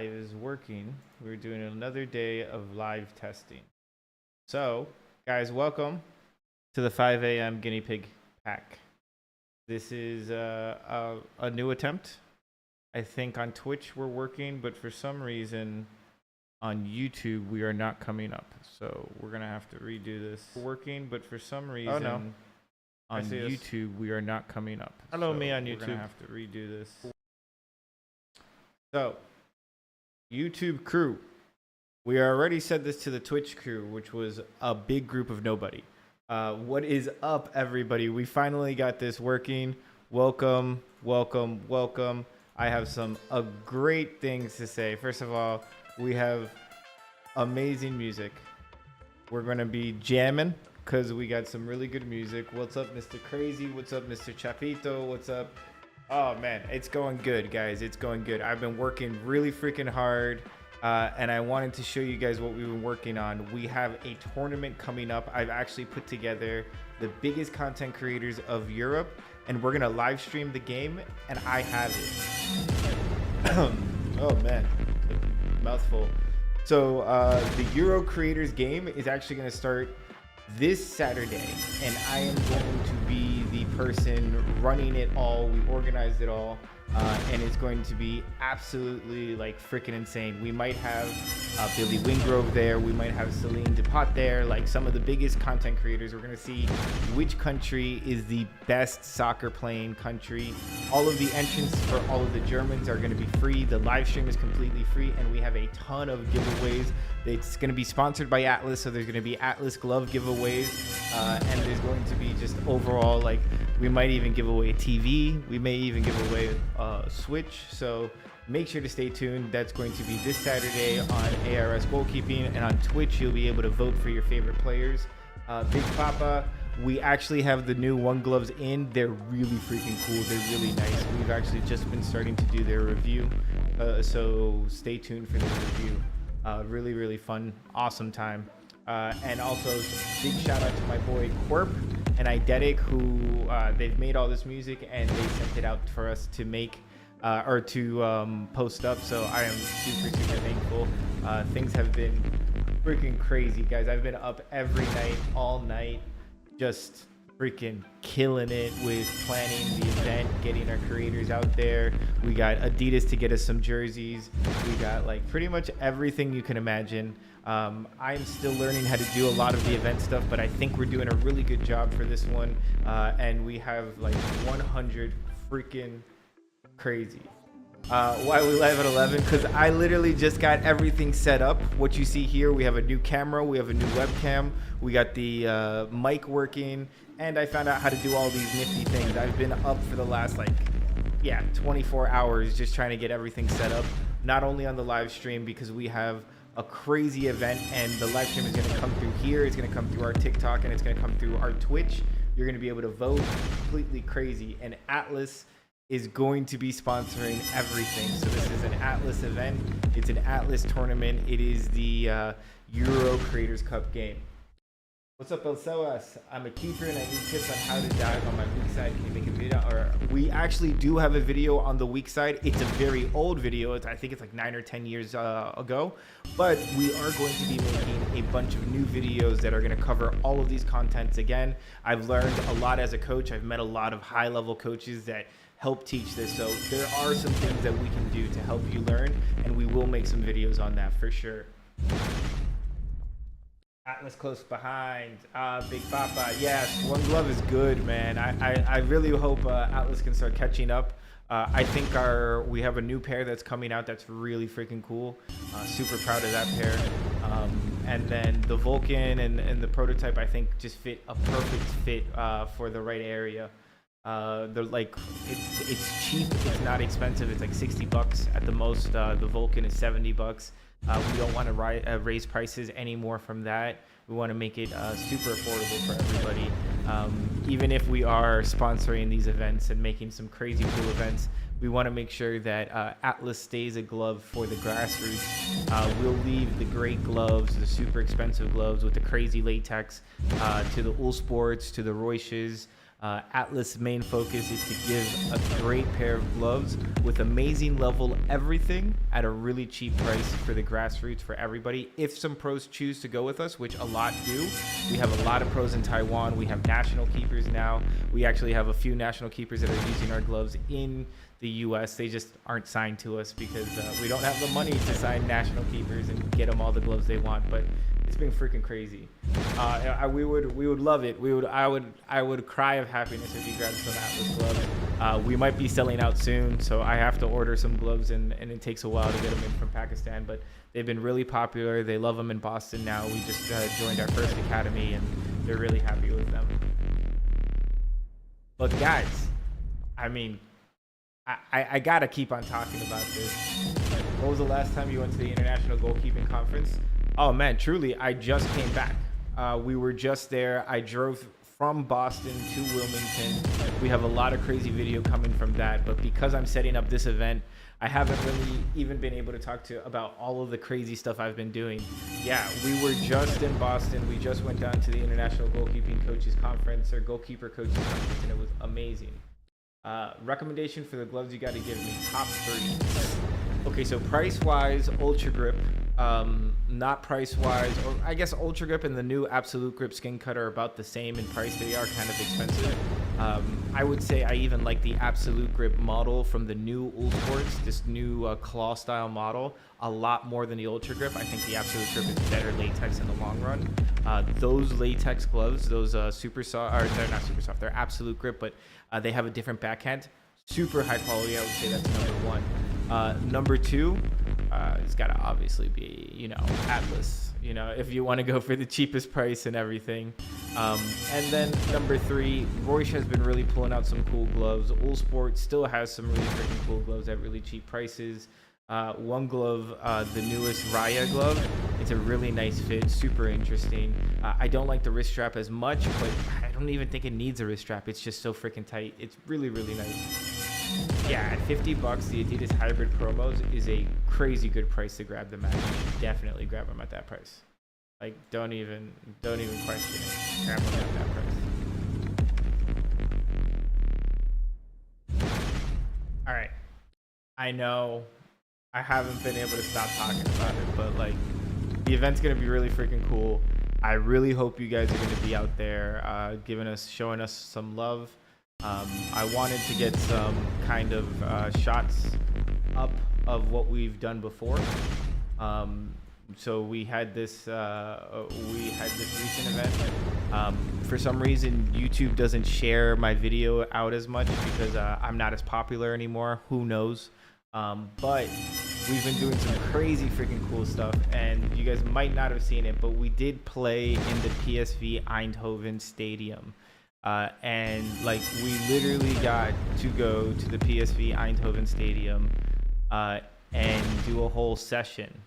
live is working. We're doing another day of live testing. So, guys, welcome to the 5 a.m. guinea pig pack. This is a new attempt. I think on Twitch we're working, but for some reason on YouTube we are not coming up. So we're gonna have to redo this. We're working, but for some reason on YouTube we are not coming up. Hello, so me on YouTube. We're gonna have to redo this. So, YouTube crew, we already said this to the Twitch crew, which was a big group of nobody. What is up, everybody? We finally got this working. Welcome, welcome, welcome. I have some great things to say. First of all, we have amazing music. We're going to be jamming because we got some really good music. What's up, Mr. Crazy? What's up, Mr. Chapito? What's up? Oh, man, it's going good, guys. It's going good. I've been working really freaking hard, and I wanted to show you guys what we've been working on. We have a tournament coming up. I've actually put together the biggest content creators of Europe, and we're going to live stream the game, and I have it. Oh, man, mouthful. So the Euro Creators game is actually going to start this Saturday, and I am going to be the person running it all. We organized it all, and it's going to be absolutely like freaking insane. We might have Billy Wingrove there, we might have Celine Depot there, like some of the biggest content creators. We're going to see which country is the best soccer playing country. All of the entrants for all of the Germans are going to be free. The live stream is completely free, and we have a ton of giveaways. It's going to be sponsored by Atlas, so there's going to be Atlas glove giveaways, and there's going to be just overall, like, we might even give away a TV. We may even give away a Switch, so make sure to stay tuned. That's going to be this Saturday on ARS Goalkeeping, and on Twitch you'll be able to vote for your favorite players. Big Papa, we actually have the new One Gloves in. They're really freaking cool. They're really nice. We've actually just been starting to do their review, so stay tuned for the review. Really, really fun, awesome time. And also, big shout out to my boy Quirp and Eidetic, who they've made all this music and they sent it out for us to make or to post up. So I am super, super thankful. Things have been freaking crazy, guys. I've been up every night, all night, just freaking killing it with planning the event, getting our creators out there. We got Adidas to get us some jerseys. We got like pretty much everything you can imagine. I'm still learning how to do a lot of the event stuff, but I think we're doing a really good job for this one. And we have like 100 freaking crazy. Why we live at 11? Because I literally just got everything set up. What you see here, we have a new camera, we have a new webcam, we got the mic working, and I found out how to do all these nifty things. I've been up for the last 24 hours just trying to get everything set up, not only on the live stream because we have a crazy event, and the live stream is going to come through here, it's going to come through our TikTok, and it's going to come through our Twitch. You're going to be able to vote. Completely crazy. And Atlas is going to be sponsoring everything. So this is an Atlas event. It's an Atlas tournament. It is the Euro Creators Cup game. What's up, El Soas? I'm a keeper and I need tips on how to dive on my weak side. Can you make a video? Or we actually do have a video on the weak side. It's a very old video. I think it's like 9 or 10 years ago. But we are going to be making a bunch of new videos that are going to cover all of these contents again. I've learned a lot as a coach. I've met a lot of high-level coaches that help teach this. So there are some things that we can do to help you learn, and we will make some videos on that for sure. Atlas close behind. Big Papa. Yes, One Glove is good, man. I really hope Atlas can start catching up. I think we have a new pair that's coming out that's really freaking cool. Super proud of that pair. And then the Vulcan and the prototype, I think, just fit a perfect fit for the right area. They're like, it's cheap, it's not expensive. It's like $60 at the most. The Vulcan is $70. We don't want to raise prices anymore from that. We want to make it super affordable for everybody. Even if we are sponsoring these events and making some crazy cool events, we want to make sure that Atlas stays a glove for the grassroots. We'll leave the great gloves, the super expensive gloves with the crazy latex, to the Ullsports, to the Reusches, Atlas' main focus is to give a great pair of gloves with amazing level everything at a really cheap price for the grassroots for everybody. If some pros choose to go with us, which a lot do, we have a lot of pros in Taiwan. We have national keepers now. We actually have a few national keepers that are using our gloves in the US. They just aren't signed to us because we don't have the money to sign national keepers and get them all the gloves they want. But it's been freaking crazy. We would love it. I would cry of happiness if you grabbed some Atlas gloves. We might be selling out soon, so I have to order some gloves, and it takes a while to get them in from Pakistan. But they've been really popular. They love them in Boston now. We just joined our first academy, and they're really happy with them. But guys, I mean, I gotta keep on talking about this. What was the last time you went to the International Goalkeeping Conference? Oh man, truly, I just came back. We were just there. I drove from Boston to Wilmington. We have a lot of crazy video coming from that, but because I'm setting up this event, I haven't really even been able to talk about all of the crazy stuff I've been doing. Yeah, we were just in Boston. We just went down to the International Goalkeeping Coaches Conference, or Goalkeeper Coaches Conference, and it was amazing. Recommendation for the gloves you got to give me, top 3. Okay, so price-wise, Ultra Grip. Not price-wise, or I guess Ultra Grip and the new Absolute Grip Skin Cut are about the same in price. They are kind of expensive. I would say I even like the Absolute Grip model from the new Ulsports, this new claw-style model, a lot more than the Ultra Grip. I think the Absolute Grip is better latex in the long run. Those latex gloves, those super soft, or they're not super soft, they're Absolute Grip, but they have a different backhand. Super high quality, I would say that's number 1. Number 2, it's got to obviously be, you know, Atlas, you know, if you want to go for the cheapest price and everything. And then number 3, Royce has been really pulling out some cool gloves. Ulsport still has some really freaking cool gloves at really cheap prices. One glove, the newest Raya glove, it's a really nice fit, super interesting. I don't like the wrist strap as much, but I don't even think it needs a wrist strap. It's just so freaking tight. It's really, really nice. Yeah, at $50, the Adidas Hybrid Promos is a crazy good price to grab them at. You should definitely grab them at that price. Like, don't even question it. Grab them at that price. All right. I know I haven't been able to stop talking about it, but like, the event's gonna be really freaking cool. I really hope you guys are gonna be out there, showing us some love. I wanted to get some kind of shots up of what we've done before. So we had this recent event. For some reason, YouTube doesn't share my video out as much because I'm not as popular anymore. Who knows? But we've been doing some crazy freaking cool stuff, and you guys might not have seen it, but we did play in the PSV Eindhoven stadium. And like, we literally got to go to the PSV Eindhoven stadium and do a whole session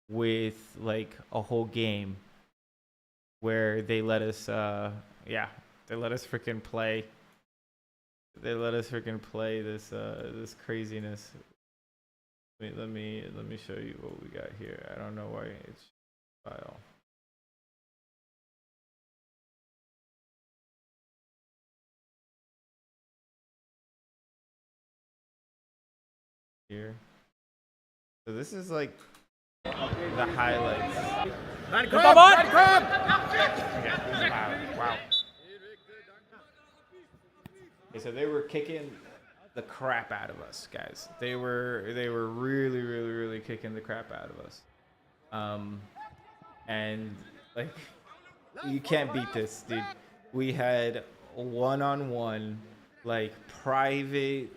with like a whole game where they let us freaking play. They let us freaking play this this craziness. Let me show you what we got here. I don't know why it's file. Here. So this is like the highlights. Okay, wow. Okay, so they were kicking the crap out of us, guys. They were really kicking the crap out of us. And like, you can't beat this, dude. We had one-on-one, like, private.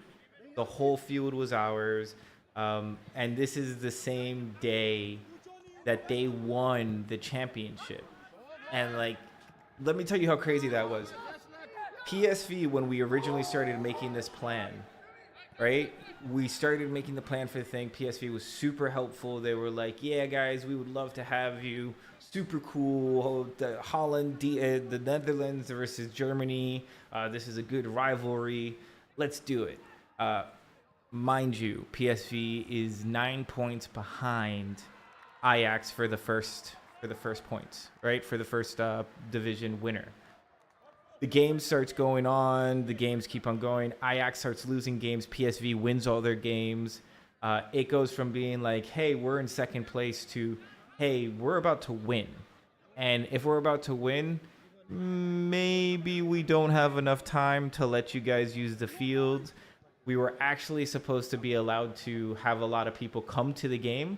The whole field was ours. And this is the same day that they won the championship. And like, let me tell you how crazy that was. PSV, when we originally started making this plan, right? We started making the plan for the thing. PSV was super helpful. They were like, yeah, guys, we would love to have you. Super cool. The Holland, the Netherlands versus Germany. This is a good rivalry. Let's do it. Mind you, PSV is 9 points behind Ajax for the first points, right? For the first division winner. the game starts going on. The games keep on going. Ajax starts losing games. PSV wins all their games. It goes from being like, hey, we're in second place to, hey, we're about to win. And if we're about to win, maybe we don't have enough time to let you guys use the field. We were actually supposed to be allowed to have a lot of people come to the game.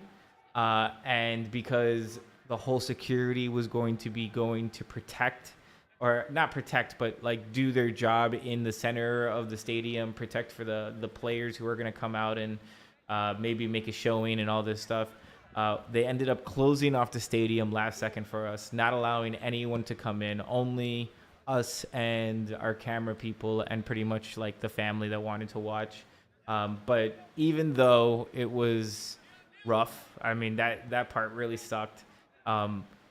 And because the whole security was going to protect, or not protect, but like do their job in the center of the stadium, protect for the players who are going to come out and maybe make a showing and all this stuff. They ended up closing off the stadium last second for us, not allowing anyone to come in, only us and our camera people and pretty much like the family that wanted to watch. But even though it was rough, I mean, that part really sucked.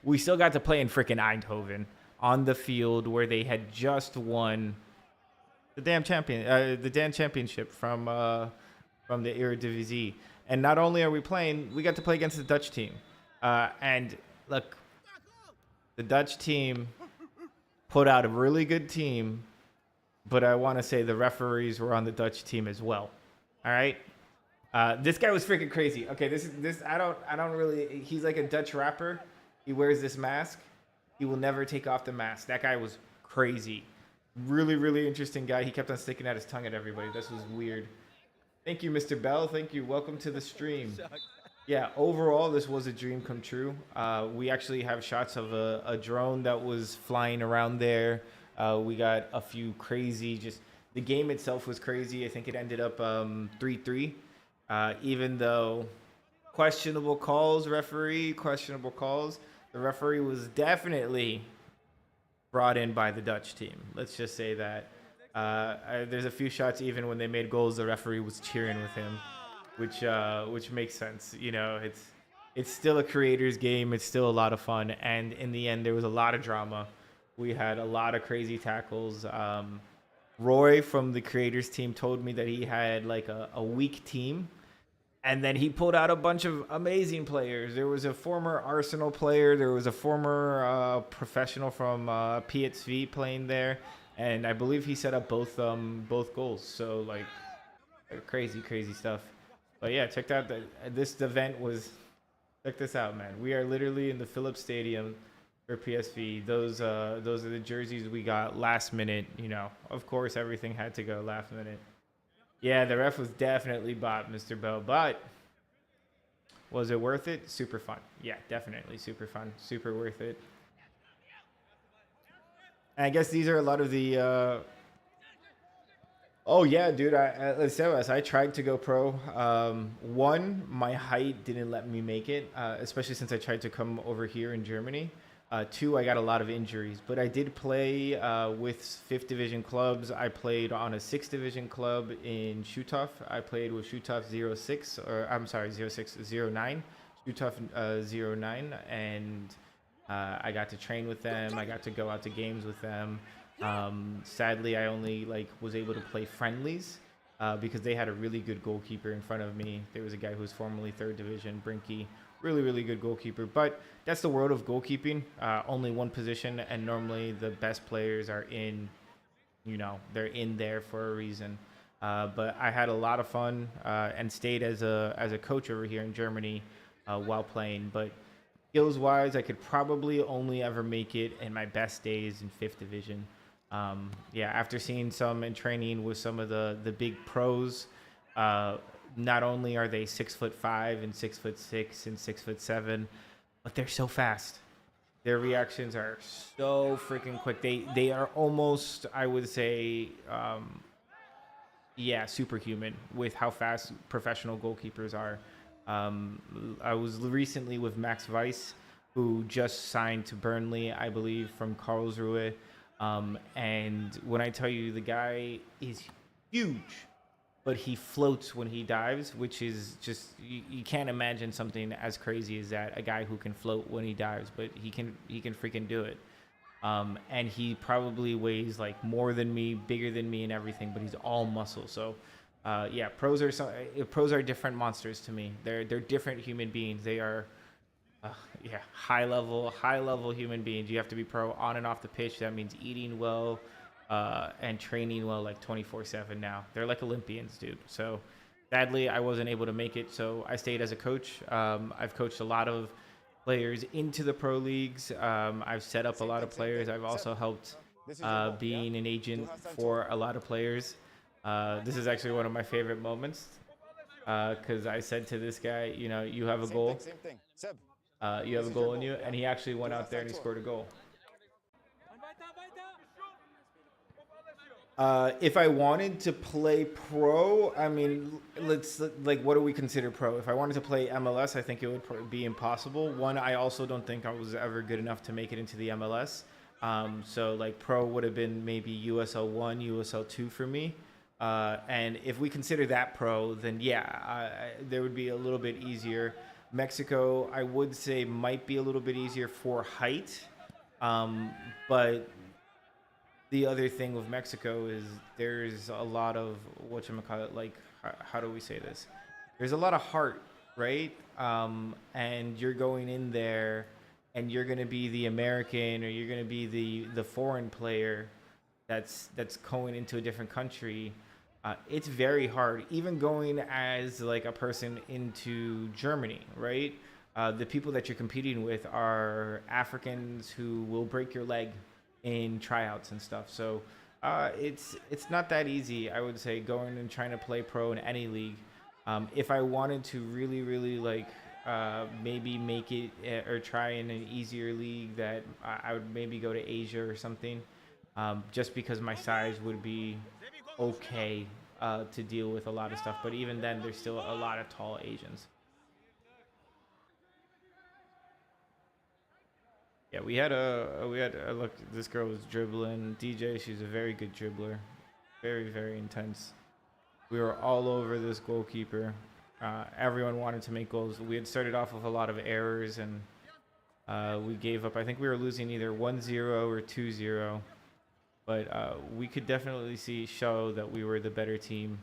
We still got to play in freaking Eindhoven on the field where they had just won the damn championship from the Eredivisie. And not only are we playing, we got to play against the Dutch team. And look, the Dutch team put out a really good team, but I want to say the referees were on the Dutch team as well. All right. This guy was freaking crazy. Okay, this I don't really. He's like a Dutch rapper. He wears this mask. He will never take off the mask. That guy was crazy. Really, really interesting guy. He kept on sticking out his tongue at everybody. This was weird. Thank you, Mr. Bell. Thank you. Welcome to the stream. Yeah, overall, this was a dream come true. We actually have shots of a drone that was flying around there. We got a few crazy, just the game itself was crazy. I think it ended up 3-3, even though questionable calls, questionable calls. The referee was definitely brought in by the Dutch team. Let's just say that. There's a few shots even when they made goals, the referee was cheering with him, which makes sense. You know, it's still a creator's game. It's still a lot of fun, and in the end, there was a lot of drama. We had a lot of crazy tackles. Roy from the creators team told me that he had like a weak team, and then he pulled out a bunch of amazing players. There was a former Arsenal player. There was a former professional from PSV playing there. And I believe he set up both goals. So like crazy stuff. But yeah, check out this event was. Check this out, man. We are literally in the Philips Stadium for PSV. Those are the jerseys we got last minute. You know, of course, everything had to go last minute. Yeah, the ref was definitely bought, Mr. Bell. But was it worth it? Super fun. Yeah, definitely super fun. Super worth it. I guess these are a lot of the. Oh yeah, dude. Let's say this. I tried to go pro. One, my height didn't let me make it, especially since I tried to come over here in Germany. Two, I got a lot of injuries, but I did play with 5th division clubs. I played on a 6th division club in Schutthof. I played with Schutthof 06, or I'm sorry, 0609, Schutthof 09, and I got to train with them. I got to go out to games with them. Sadly, I only was able to play friendlies because they had a really good goalkeeper in front of me. There was a guy who was formerly 3rd division, Brinky. Really good goalkeeper. But that's the world of goalkeeping. Only one position, and normally the best players are in, they're in there for a reason. But I had a lot of fun and stayed as a coach over here in Germany while playing. But skills-wise, I could probably only ever make it in my best days in 5th division. After seeing some and training with some of the big pros, not only are they 6'5" and 6'6" and 6'7", but they're so fast. Their reactions are so freaking quick. They are almost, I would say, superhuman with how fast professional goalkeepers are. I was recently with Max Weiss, who just signed to Burnley, I believe, from Karlsruhe. And when I tell you, the guy is huge, but he floats when he dives, which is just, you can't imagine something as crazy as that. A guy who can float when he dives, but he can freaking do it. And he probably weighs more than me, bigger than me and everything, but he's all muscle. So, pros are different monsters to me. They're different human beings. They are, high level human beings. You have to be pro on and off the pitch. That means eating well, and training well like 24/7 now. They're like Olympians, dude. So sadly, I wasn't able to make it. So I stayed as a coach. I've coached a lot of players into the pro leagues. I've set up a lot of players. I've also helped being an agent for a lot of players. This is actually one of my favorite moments because I said to this guy, you know, you have a goal. You have a goal in you. And he actually went out there and he scored a goal. If I wanted to play pro, I mean, what do we consider pro? If I wanted to play MLS, I think it would be impossible. One, I also don't think I was ever good enough to make it into the MLS. So like pro would have been maybe USL 1, USL 2 for me. And if we consider that pro, then yeah, there would be a little bit easier. Mexico, I would say might be a little bit easier for height. But the other thing with Mexico is there's a lot of, whatchamacallit, like, how do we say this? There's a lot of heart, right? And you're going in there and you're going to be the American, or you're going to be the foreign player that's going into a different country. It's very hard, even going as like a person into Germany, right? The people that you're competing with are Africans who will break your leg in tryouts and stuff. So it's not that easy, I would say, going and trying to play pro in any league. If I wanted to really like maybe make it or try in an easier league, that I would maybe go to Asia or something, just because my size would be okay to deal with a lot of stuff. But even then, there's still a lot of tall Asians. Yeah, we had look, this girl was dribbling. DJ, she's a very good dribbler. Very intense. We were all over this goalkeeper. Everyone wanted to make goals. We had started off with a lot of errors, and we gave up. I think we were losing either 1-0 or 2-0. But we could definitely show that we were the better team.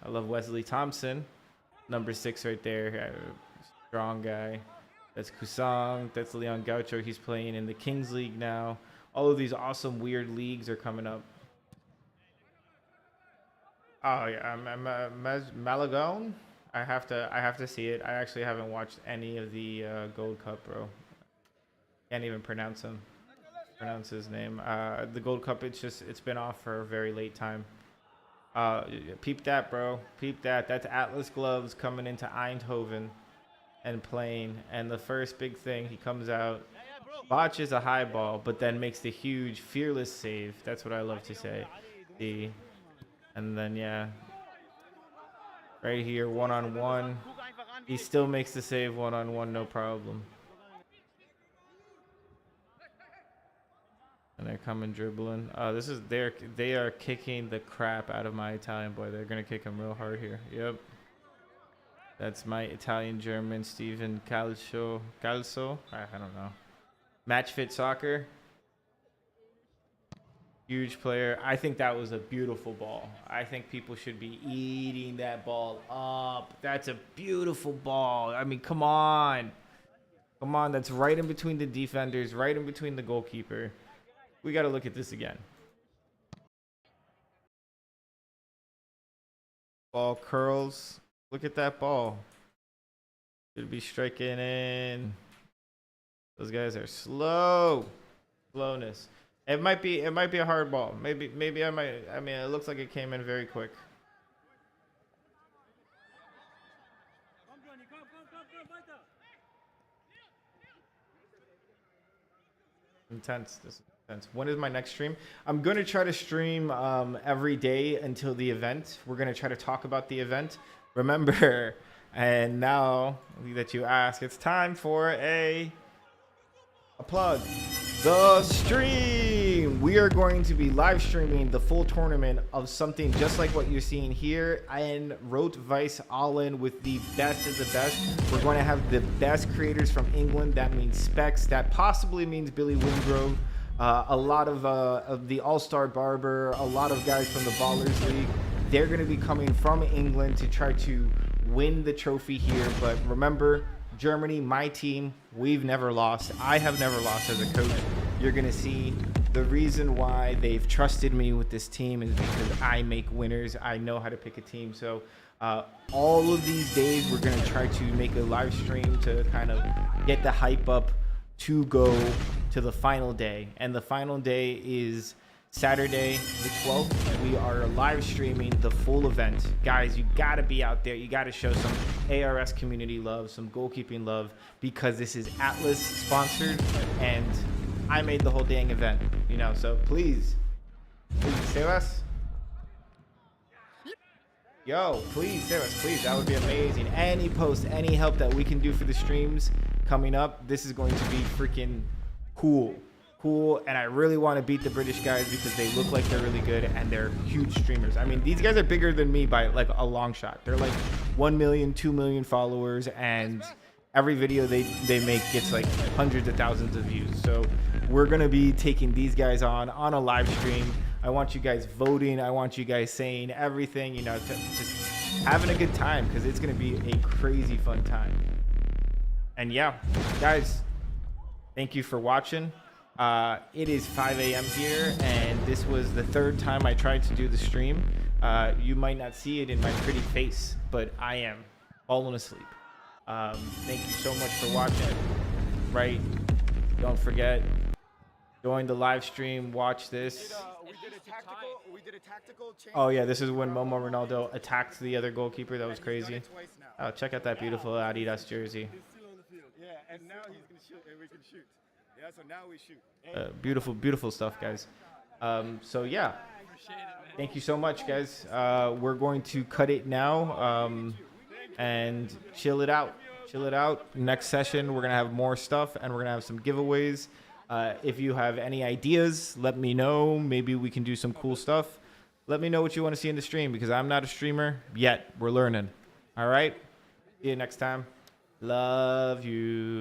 I love Wesley Thompson, number 6 right there. Strong guy. That's Kusang. That's Leon Gaucho. He's playing in the Kings League now. All of these awesome weird leagues are coming up. Oh yeah, Malagone. I have to see it. I actually haven't watched any of the Gold Cup, bro. Can't even pronounce his name. The Gold Cup, it's been off for a very late time. Peep that, bro. Peep that. That's Atlas Gloves coming into Eindhoven and playing. And the first big thing, he comes out, botches a high ball, but then makes the huge, fearless save. That's what I love to say. And then, yeah, right here, one-on-one. He still makes the save one-on-one, no problem. And they're coming dribbling. They are kicking the crap out of my Italian boy. They're gonna kick him real hard here. Yep. That's my Italian German Steven Calcio. I don't know. Match Fit Soccer. Huge player. I think that was a beautiful ball. I think people should be eating that ball up. That's a beautiful ball. I mean, come on. Come on. That's right in between the defenders, right in between the goalkeeper. We got to look at this again. Ball curls. Look at that ball. Should be striking in. Those guys are slow. Slowness. It might be a hard ball. Maybe I might. I mean, it looks like it came in very quick. Intense. This is intense. When is my next stream? I'm gonna try to stream every day until the event. We're gonna try to talk about the event. Remember, and now that you ask, it's time for a plug. The stream. We are going to be live streaming the full tournament of something just like what you're seeing here, and Roodwijs Allen with the best of the best. We're going to have the best creators from England. That means Specs. That possibly means Billy Wingrove. A lot of the All-Star Barber. A lot of guys from the Ballers League. They're going to be coming from England to try to win the trophy here. But remember, Germany, my team, we've never lost. I have never lost as a coach. You're going to see the reason why they've trusted me with this team is because I make winners. I know how to pick a team. So all of these days, we're going to try to make a live stream to kind of get the hype up to go to the final day. And the final day is Saturday the 12th. We are live streaming the full event. Guys, you got to be out there. You got to show some ARS community love, some goalkeeping love, because this is Atlas sponsored and I made the whole dang event, you know, so please save us. Yo, please save us, please. That would be amazing. Any post, any help that we can do for the streams coming up, this is going to be freaking cool. And I really want to beat the British guys because they look like they're really good and they're huge streamers. I mean, these guys are bigger than me by like a long shot. They're like 1 million, 2 million followers, and every video they make gets like hundreds of thousands of views. So we're going to be taking these guys on a live stream. I want you guys voting. I want you guys saying everything, you know, just having a good time because it's going to be a crazy fun time. And yeah, guys, thank you for watching. It is 5 a.m. here, and this was the third time I tried to do the stream. You might not see it in my pretty face, but I am falling asleep. Thank you so much for watching. Right? Don't forget, join the live stream, watch this. We did a tactical change. Oh yeah, this is when Momo Ronaldo attacked the other goalkeeper. That was crazy. Oh, check out that beautiful Adidas jersey. He's still on the field. Yeah, and now he's gonna shoot, and we can shoot. Yeah, so now we shoot. Beautiful stuff, guys. So yeah, thank you so much, guys. We're going to cut it now and chill it out. Next session, we're gonna have more stuff, and we're gonna have some giveaways. If you have any ideas, let me know. Maybe we can do some cool stuff. Let me know what you want to see in the stream because I'm not a streamer yet. We're learning. All right. See you next time. Love you.